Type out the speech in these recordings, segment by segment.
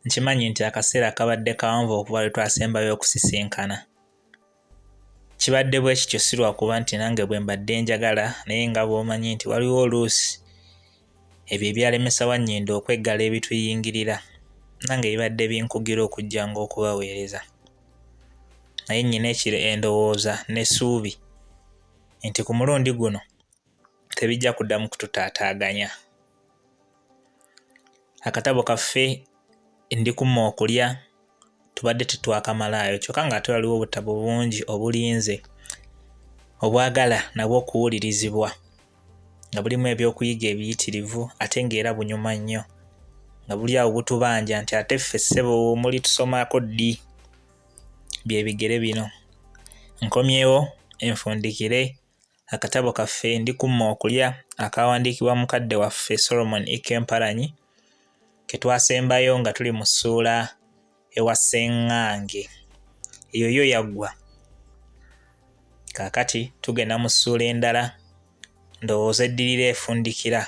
Nkimanyi nti akaseera kabadde kawanvu okuva lwe twasembayo okusisinkana. Kibadde bwe kityo si lwakuba nti nange bwe mbadde njagala, naye nga bw'omanyi nti waliwo oluusi ebyo ebyalemesa wannyindo okweggala ebituyingirira, nange bibadde binkugira okujjanga okubaweereza. Naye nnyina endowooza n'essuubi nti ku mulundi guno tebijja kuddamu kututaataaganya. Akatabo kaffe Ndikumma Okulya tubadde tetwakamalayo, kyokka ng'ate waliwo obutabo bungi obulinze obwagala nabwo okuwulirizibwa, nga bulimu ebyokuyiga ebiyitirivu ate ng'era bunyuma nnyo, nga buli awo butubanja nti ate ffe ssebo muli tusomako ddi. Bye bigere bino. Nkomyewo enfundikire akatabo kaffe Ndikumma Okulya akawandiikibwa mukadde waffe Solomon Ikempalanyi ke twasembayo nga tuli mu ssuula ewa Ssengange. Eyo yo yaggwa. Kaakati tugenda mu ssuula endala, ndowooza eddirira efundikira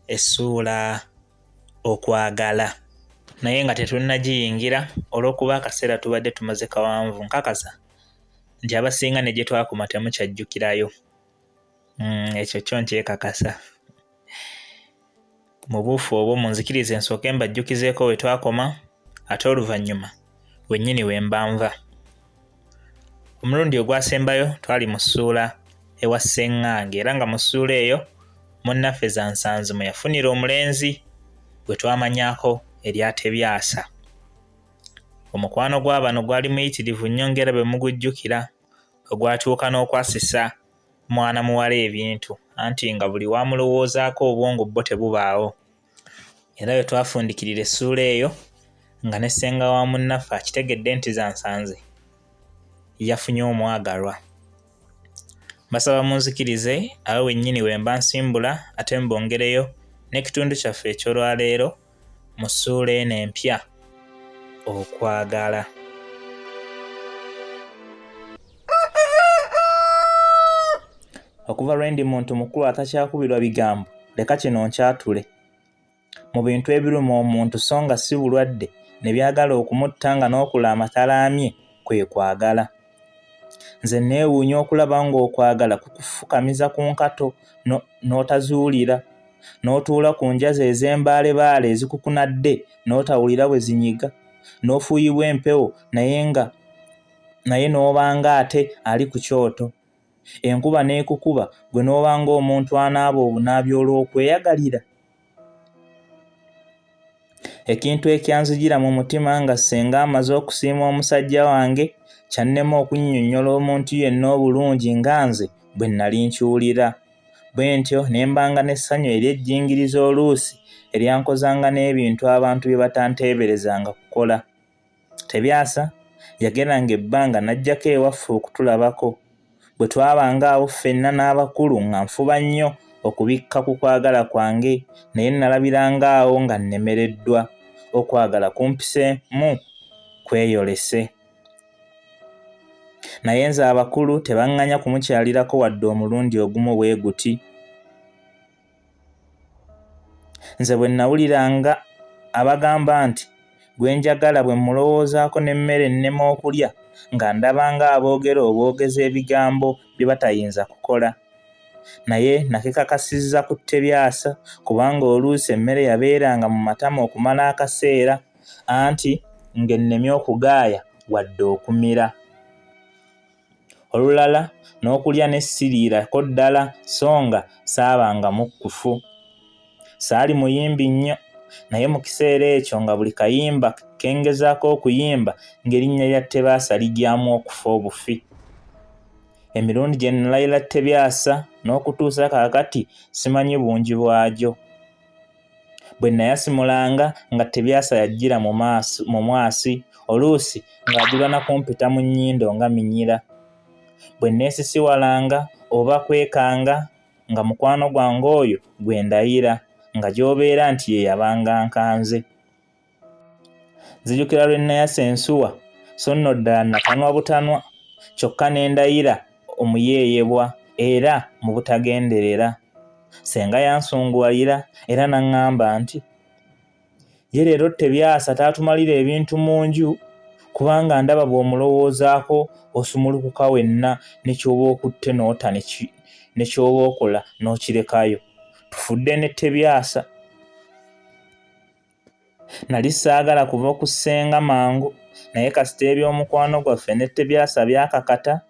essuula Okwagala. Naye nga tetunnagiyingira olw'okuba akaseera tubadde tumaze kawanvu. Nkakasa nti abasinga ne gye twakoma temukyajjukirayo. Ekyo kyo nkyekakasa. Mu buufu obwo munzikirize nsooke mbajjukizeeko we twakoma, ate oluvannyuma wennyini we mba nva. Omulundi ogwasembayo twali mu ssuula ewa Ssengange, era nga mu ssuula eyo munnaffe Zansanzi mwe yafunira omulenzi gwe twamanyaako eryatebyasa. Omukwano gw'abano gwali muyitirivu nnyo ng'era bwe mugujjukira, ogwatuuka n'okwasisa mwana muwala ebintu, anti nga buli wamulowoozaako obwongo bwo tebubaawo. Era bwe twafundikirira essuula eyo nga ne ssenga wa munnaffe akitegedde nti Zansanzi yafunye omwagalwa. Mbasaba munzikirize awo wennyini we mba nsimbula ate mbongereyo n'ekitundu kyaffe eky'olwaleero mu ssuula eno empya Okwagala. Okuva lwe ndi muntu mukulu atakyakubirwa bigambo, leka kino nkyatule. Mu bintu ebiruma omuntu so nga si bulwadde ne byagala okumutta nga n'okula amatalaamye kwe kwagala. Nze neewuunya okulaba ng'okwagala kukufukamiza ku nkato n'otazuulira, n'otuula ku njazi ez'embaalebaale ezikukunadde n'otawulira bwe zinyiga, n'ofuuyibwa empewo naye n'obanga ate ali ku kyoto. Enkuba n'ekukuba gwe n'obanga omuntu anaaba obunaabi olw'okweyagalira. Ekintu ekyanzijira mu mutima nga ssenga amaze okusiima omusajja wange kyannema okunnyonnyola omuntu yenna obulungi nga nze bwe nnali nkyulira. Bwe ntyo ne mbanga n'essanyu ery'ejjingiriza oluusi eryankozanga n'ebintu abantu bye batanteeberezanga kukola. Tebyasa yageranga ebbanga n'ajjako ewaffe okutulabako. Bwe twabanga awo ffenna n'abakulu nga nfuba nnyo okubikka ku kwagala kwange, naye nalabiranga awo nga nnemereddwa. Okwagala kumpiseemu kweyolese. Naye nze abakulu tebaŋŋanya kumukyalirako wadde omulundi ogumu bwe guti. Nze bwe nawuliranga abagamba nti gwe njagala bwe mulowoozaako n'emmere ennema okulya, nga ndabanga aboogera obwogezi ebigambo bye batayinza kukola. Naye nakekakasizza ku Tebyasa kubanga oluusi emmere yabeeranga mu matama okumala akaseera, anti ng'ennemye okugaaya wadde okumira. Olulala n'okulya ne siriirako ddala so nga saabanga mukkufu. Saali muyimbi nnyo, naye mu kiseera ekyo nga buli kayimba kengezaako okuyimba ng'erinnya lya Tebyasa lijjamu okufa obufi. Emirundi gye nalayira Tebyasa n'okutuusa kaakati simanyi bungi bwagyo. Bwe nayasimulanga nga Tebyasa yajjira mu mwasi, oluusi ng'ajula na kumpita mu nnyindo nga minyira. Bwe neesisiwalanga oba kwekanga nga mukwano gwange oyo gwe ndayira, nga gy'obeera nti ye yabanga nkanze. Nzijukira lwe nayasa ensuwa, so nno ddala natanwa butanwa, kyokka ne ndayira omuyeeyebwa era mu butagenderera. Ssenga yansunguwalira era n'aŋŋamba nti, ye leero tebyasa taatumalira ebintu mu nju kubanga ndaba bw'omulowoozaako osumulukuka wenna ne ky'oba okutte n'ota ne ky'oba okola n'okirekayo. Tufudde ne tebyasa. Nali saagala kuva ku ssenga mangu naye kasita eby'omukwano gwaffe ne tebyasa byakakata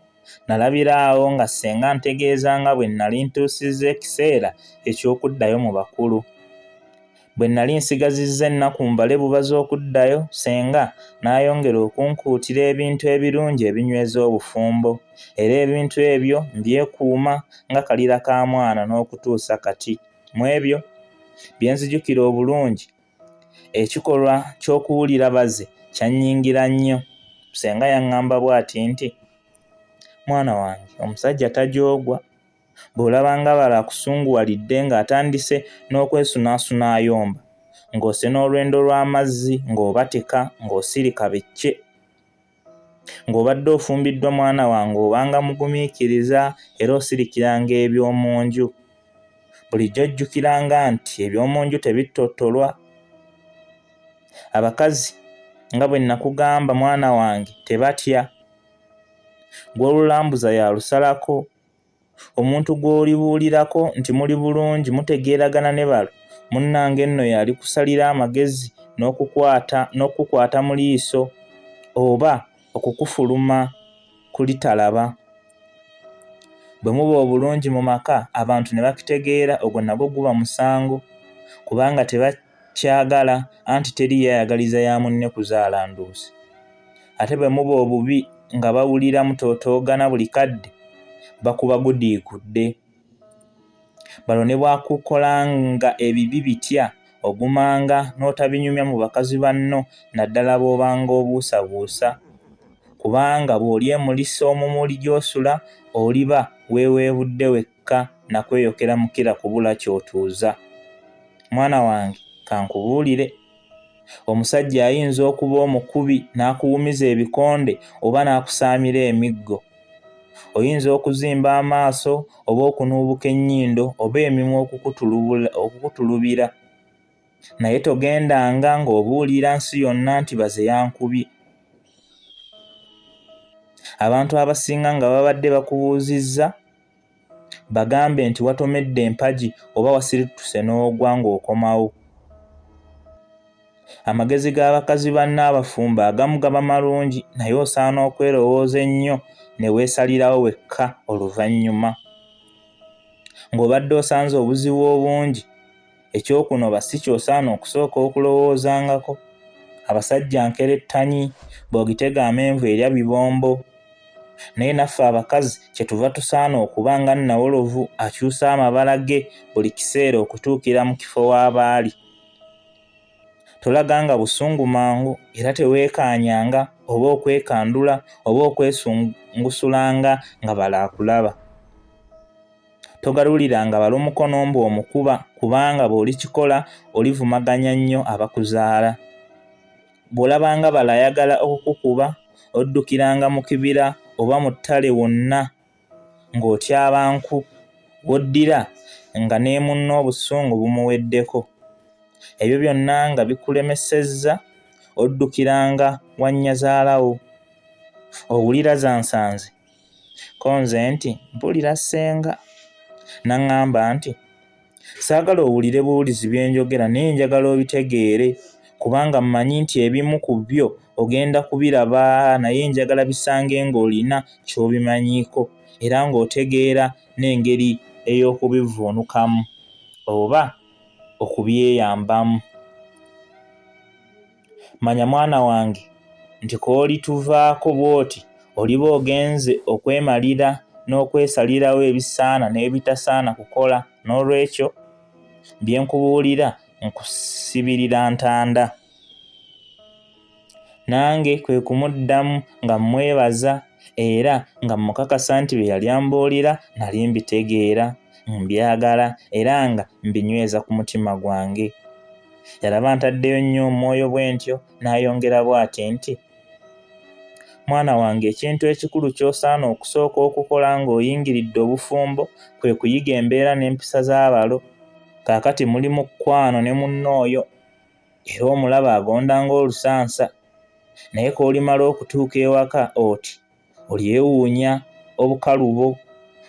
nalabira awo nga ssenga ntegeeza nga bwe nali ntuusizza ekiseera eky'okuddayo mu bakulu. Bwe nali nsigazizza ennaku mbale buba z'okuddayo, ssenga n'ayongera okunkuutira ebintu ebirungi ebinyweza obufumbo, era ebintu ebyo mbyekuuma nga kalira ka mwana n'okutuusa kati. Mu ebyo bye nzijukira obulungi, ekikolwa ky'okuwulira baze kyannyingira nnyo. Ssenga yaŋŋamba bw'ati nti, "Mwana wange, omusajja tajoogwa. Bw'olaba nga bala akusunguwalidde ng'atandise n'okwesunaasuna ayomba, ng'ose n'olwendo lw'amazzi ng'obateka ng'osirika becce. Ng'obadde ofumbiddwa mwana wange obanga mugumiikiriza era osirikiranga eby'omu nju. Bulijjo ojjukiranga nti eby'omu nju tebittotolwa. Abakazi nga bwe nakugamba mwana wange tebatya. Gw'olulambuza yalusalako. Omuntu gw'olibuulirako nti muli bulungi mutegeeragana ne balo, munnange nno yali kusalira amagezi n'okukwata mu liiso oba okukufuluma kulitalaba. Bwe muba obulungi mu maka abantu ne bakitegeera, ogwo nagwo guba musango kubanga tebakyagala anti teri yeeyagaliza ya munne kuzaala nduusi. Ate bwe muba obubi nga bawulira mutootoogana buli kadde, bakuba gudiikudde. Balo ne bwakukolanga ebibi bitya ogumanga n'otabinyumya mu bakazi banno naddala bw'obanga obuusabuusa, kubanga bw'oli emulisa omumuli gy'osula oliba weeweebudde wekka nakweyokera mukira kubula ky'otuuza. Mwana wange, kankubuulire, omusajja ayinza okuba omukubi n'akuwumiza ebikonde oba n'akusaamira emiggo. Oyinza okuzimba amaaso oba okunuubuka ennyindo oba emimwa okukutulubira, naye togendanga ng'obuulira nsi yonna nti baze yankubye. Abantu abasinga nga babadde bakubuuzizza, bagambe nti watomedde empagi oba wasirituse n'ogwa ng'okomawo. Amagezi g'abakazi banno abafumba agamu gaba malungi, naye osaana okwerowooza ennyo ne weesalirawo wekka oluvannyuma. Ng'obadde osanze obuzibu obungi, ekyokunoba si ky'osaana okusooka okulowoozangako. Abasajja nkerettanyi, bw'ogitega amenvu erya bibombo. Naye naffe abakazi kyetuva tusaana okuba nga nnawolovu akyusa amabala ge buli kiseera okutuukira mu kifo w'abaali. Tolaganga busungu mangu era teweekaanyanga oba okwekandula oba okwesungusulanga nga bala akulaba. Togaluliranga bala omukono mbu omukuba kubanga bw'olikikola olivumaganya nnyo abakuzaala. Bw'olabanga bala ayagala okukukuba oddukiranga mu kibira oba mu ttale wonna ng'otya abantu, w'oddira nga ne munno obusungu bumuweddeko. Ebyo byonna nga bikulemesezza oddukiranga wa nnyazaalawo. Owulira za nsanze? Ko nze nti mpulira ssenga. N'aŋŋamba nti saagala owulire buwulizi bye njogera naye njagala obitegeere kubanga mmanyi nti ebimu ku byo ogenda kubiraba naye njagala bisange ng'olina ky'obimanyiiko era ng'otegeera n'engeri ey'okubivuunukamu oba okubyeyambamu. Manya mwana wange nti k'olituvaako bw'oti oliba ogenze okwemalira n'okwesalirawo ebisaana n'ebitasaana kukola. N'olwekyo bye nkubuulira nkusibirira ntanda. Nange kwe kumuddamu nga mmwebaza era nga mmukakasa nti bye yali ambuulira nali mbitegeera, mbyagala era nga mbinyweza ku mutima gwange. Yalaba ntaddeyo nnyo omwoyo bwe ntyo n'ayongera bw'ati nti, mwana wange, ekintu ekikulu ky'osaana okusooka okukola ng'oyingiridde obufumbo kwe kuyiga embeera n'empisa z'abalo. Kaakati muli mu kkwano ne munnooyo. era omulaba agonda ng'olusansa, naye k'olimala okutuuka ewaka oti olyewuunya obukalubo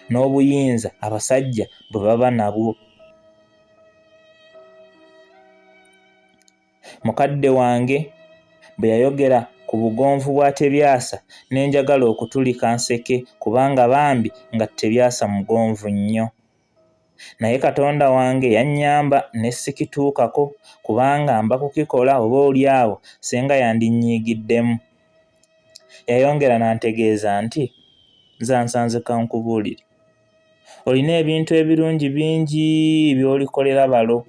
n'obuyinza abasajja bwe baba nabwo. Mukadde wange bwe yayogera ku bugonvu bwa Tebyasa ne njagala okutulika nseke kubanga bambi nga Tebyasa mugonvu nnyo. Naye Katonda wange yannyamba ne sikituukako kubanga mba kukikola oboolyawo senga yandinyiigiddemu. Yayongera n'antegeeza nti, nze nsanze kankubuulire, olina ebintu ebirungi bingi by'olikolera balo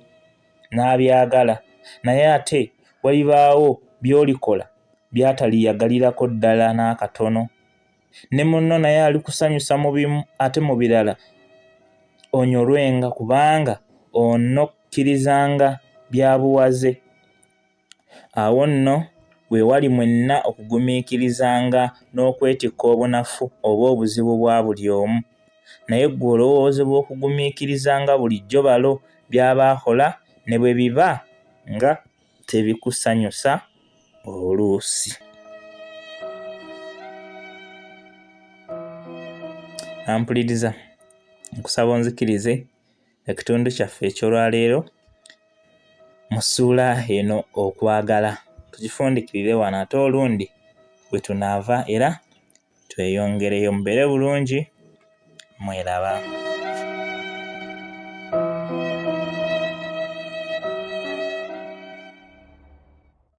n'abyagala, naye ate walibaawo by'olikola by'ataliyagalirako ddala n'akatono. Ne munno naye alikusanyusa mu bimu ate mu birala onyolwenga kubanga onokkirizanga bya buwaze. Awo nno we wali mwenna okugumiikirizanga n'okwetikka obunafu oba obuzibu bwa buli omu. Naye ggwe olowoozebwa okugumiikirizanga bulijjo balo by'abaakola ne bwe biba nga tebikusanyusa oluusi. Ampuliriza, nkusaba onzikirize ekitundu kyaffe eky'olwaleero mu ssuula eno okwagala. Tugifundikirire wano ate olundi bwe tunaava era tweyongereyo. Mubeere bulungi, mweraba.